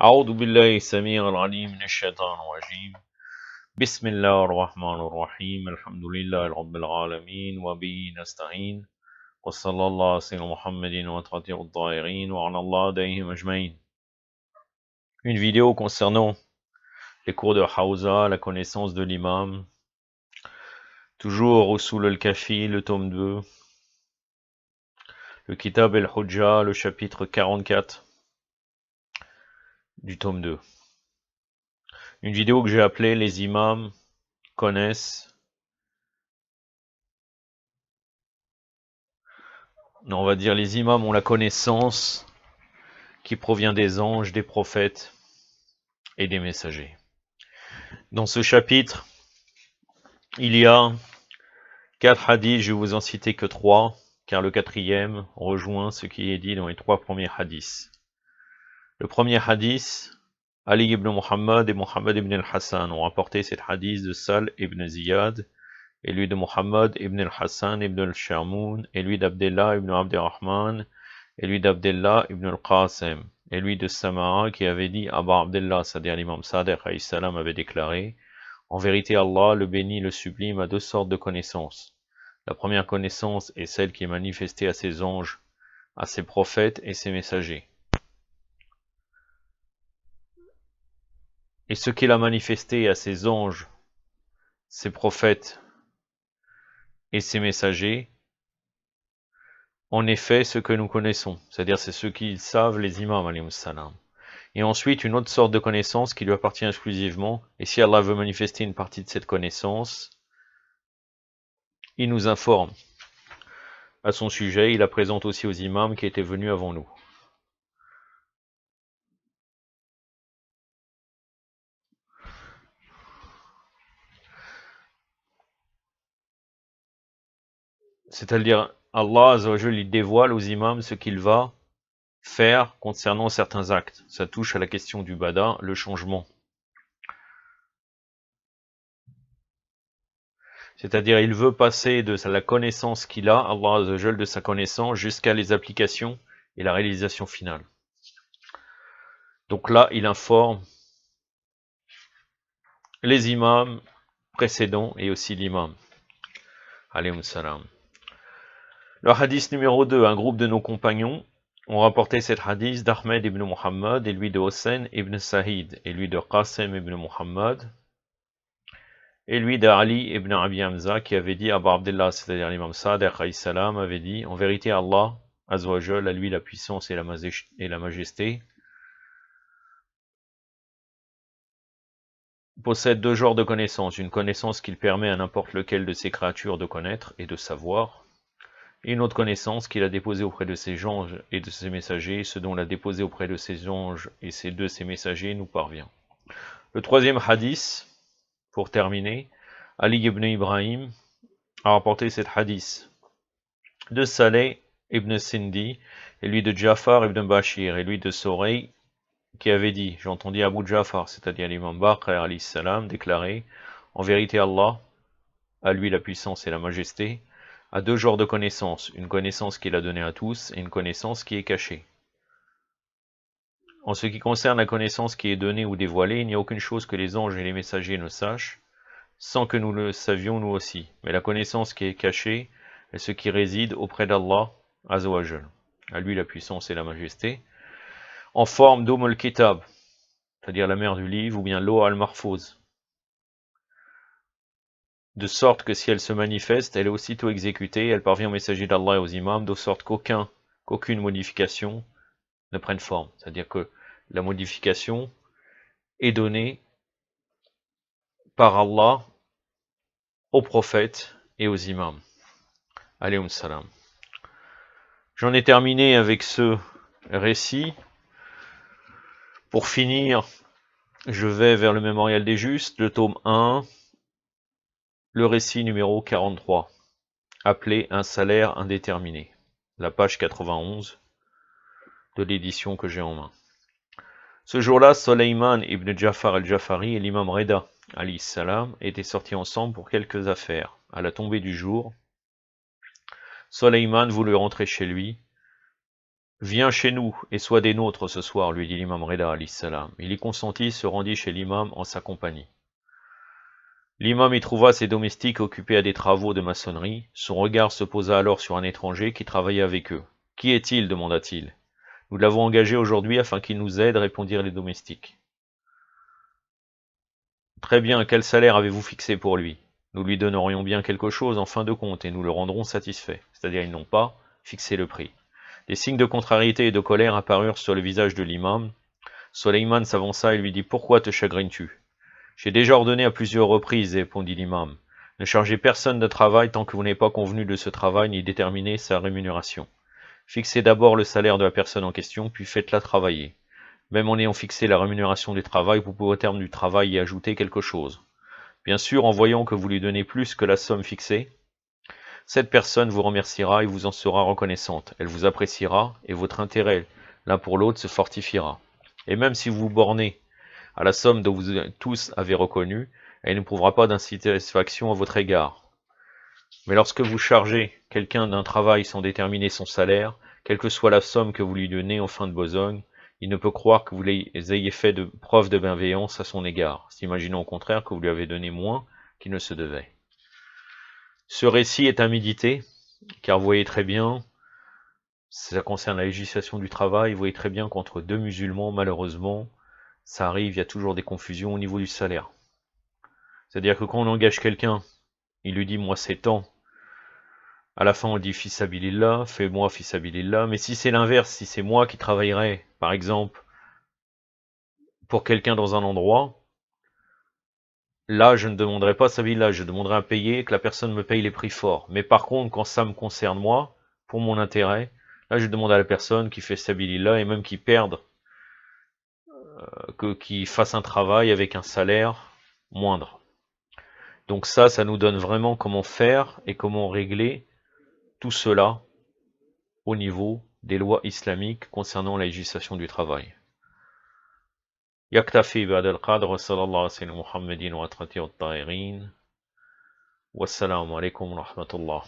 أعوذ بالله السميع العليم من الشيطان الرجيم بسم الله الرحمن الرحيم الحمد لله رب العالمين وبه نستعين وصلى الله على سيدنا محمد وتقطيع الطائرين وعلى الله دائهم أجمعين. Une vidéo concernant les cours de Hawza, la connaissance de l'imam, toujours Usul al-Kafi, le tome 2, le Kitab al-Hujja, le chapitre 44 du tome 2. Une vidéo que j'ai appelée Les imams connaissent, non, on va dire les imams ont la connaissance qui provient des anges, des prophètes et des messagers. Dans ce chapitre, il y a 4 hadiths, je vais vous en citer que 3, car le 4e rejoint ce qui est dit dans les 3 premiers hadiths. Le premier hadith, Ali ibn Muhammad et Muhammad ibn al-Hassan ont rapporté cet hadith de Sal ibn Ziyad, et lui de Muhammad ibn al-Hassan ibn al-Sharmoun, et lui d'Abdullah ibn Abdurrahman, et lui d'Abdullah ibn al-Qasim, et lui de Sama'a qui avait dit Aba Abdullah, c'est-à-dire l'imam Sadiq alayhi salam avait déclaré: en vérité Allah, le béni, le sublime, a 2 sortes de connaissances. La première connaissance est celle qui est manifestée à ses anges, à ses prophètes et ses messagers. Et ce qu'il a manifesté à ses anges, ses prophètes et ses messagers, en effet ce que nous connaissons, c'est-à-dire c'est ce qu'ils savent les imams alayhi salam. Et ensuite une autre sorte de connaissance qui lui appartient exclusivement, et si Allah veut manifester une partie de cette connaissance, il nous informe à son sujet, il la présente aussi aux imams qui étaient venus avant nous. C'est-à-dire, Allah Azzawajal, il dévoile aux imams ce qu'il va faire concernant certains actes. Ça touche à la question du bada, le changement. C'est-à-dire, il veut passer de la connaissance qu'il a, Allah Azzawajal, de sa connaissance, jusqu'à les applications et la réalisation finale. Donc là, il informe les imams précédents et aussi l'imam. Alayhi salam. Le hadith numéro 2, un groupe de nos compagnons ont rapporté cet hadith d'Ahmed ibn Muhammad et lui de Hossein ibn Sa'id et lui de Qasim ibn Muhammad et lui d'Ali ibn Abi Hamza qui avait dit Abu Abdullah, c'est-à-dire l'imam Sadiq alayhi salam, avait dit en vérité Allah Azwajal, à lui la puissance et la majesté, possède 2 genres de connaissances, une connaissance qu'il permet à n'importe lequel de ses créatures de connaître et de savoir, et une autre connaissance qu'il a déposée auprès de ses anges et de ses messagers, ce dont l'a déposé auprès de ses anges et de ses messagers nous parvient. Le 3e hadith, pour terminer, Ali ibn Ibrahim a rapporté cet hadith de Saleh ibn Sindi, et lui de Jafar ibn Bashir, et lui de Sorey, qui avait dit, j'ai entendu Abu Jafar, c'est-à-dire l'imam Baqir alayhi salam, déclarer, en vérité Allah, à lui la puissance et la majesté, a 2 genres de connaissances, une connaissance qu'il a donnée à tous et une connaissance qui est cachée. En ce qui concerne la connaissance qui est donnée ou dévoilée, il n'y a aucune chose que les anges et les messagers ne sachent, sans que nous le savions nous aussi. Mais la connaissance qui est cachée est ce qui réside auprès d'Allah Azzawajal, à lui la puissance et la majesté, en forme d'Umm al-Kitab, c'est-à-dire la mère du livre, ou bien l'eau al-Mahfouz, de sorte que si elle se manifeste, elle est aussitôt exécutée, elle parvient aux messagers d'Allah et aux imams, de sorte qu'aucune modification ne prenne forme. C'est-à-dire que la modification est donnée par Allah aux prophètes et aux imams. Alayhum salam. J'en ai terminé avec ce récit. Pour finir, je vais vers le Mémorial des Justes, le tome 1, le récit numéro 43, appelé Un salaire indéterminé, la page 91 de l'édition que j'ai en main. Ce jour-là, Soleiman ibn Jafar al-Jafari et l'imam Reda, alayhi salam, étaient sortis ensemble pour quelques affaires. À la tombée du jour, Soleiman voulut rentrer chez lui, Viens chez nous et sois des nôtres ce soir, lui dit l'imam Reda alayhi salam. Il y consentit, se rendit chez l'imam en sa compagnie. L'imam y trouva ses domestiques occupés à des travaux de maçonnerie. Son regard se posa alors sur un étranger qui travaillait avec eux. « Qui est-il » demanda-t-il. « Nous l'avons engagé aujourd'hui afin qu'il nous aide, répondirent les domestiques. Très bien, quel salaire avez-vous fixé pour lui? Nous lui donnerions bien quelque chose en fin de compte et nous le rendrons satisfait. » C'est-à-dire, ils n'ont pas fixé le prix. Des signes de contrariété et de colère apparurent sur le visage de l'imam. Soleiman s'avança et lui dit « Pourquoi te chagrines-tu » ? J'ai déjà ordonné à plusieurs reprises, répondit l'imam. Ne chargez personne de travail tant que vous n'avez pas convenu de ce travail ni déterminé sa rémunération. Fixez d'abord le salaire de la personne en question, puis faites-la travailler. Même en ayant fixé la rémunération du travail, vous pouvez au terme du travail y ajouter quelque chose. Bien sûr, en voyant que vous lui donnez plus que la somme fixée, cette personne vous remerciera et vous en sera reconnaissante. Elle vous appréciera et votre intérêt l'un pour l'autre se fortifiera. Et même si vous vous bornez à la somme dont vous tous avez reconnu, elle ne prouvera pas d'insatisfaction à votre égard. Mais lorsque vous chargez quelqu'un d'un travail sans déterminer son salaire, quelle que soit la somme que vous lui donnez en fin de besogne, il ne peut croire que vous ayez fait de preuve de bienveillance à son égard, s'imaginant au contraire que vous lui avez donné moins qu'il ne se devait. Ce récit est à méditer, car vous voyez très bien, ça concerne la législation du travail, vous voyez très bien qu'entre deux musulmans, malheureusement, ça arrive, il y a toujours des confusions au niveau du salaire. C'est-à-dire que quand on engage quelqu'un, il lui dit « moi c'est tant », à la fin on dit « fils sabilillah »,« fais-moi fils sabilillah », mais si c'est l'inverse, si c'est moi qui travaillerais, par exemple, pour quelqu'un dans un endroit, là je ne demanderai pas sabilillah, je demanderai à payer, que la personne me paye les prix forts. Mais par contre, quand ça me concerne moi, pour mon intérêt, là je demande à la personne qui fait sabilillah et même qui perde, qui fasse un travail avec un salaire moindre. Donc ça nous donne vraiment comment faire et comment régler tout cela au niveau des lois islamiques concernant la législation du travail. يكتفي بهذا القدر وصلى الله على سيدنا محمد وعلى آله الطاهرين والسلام عليكم ورحمة الله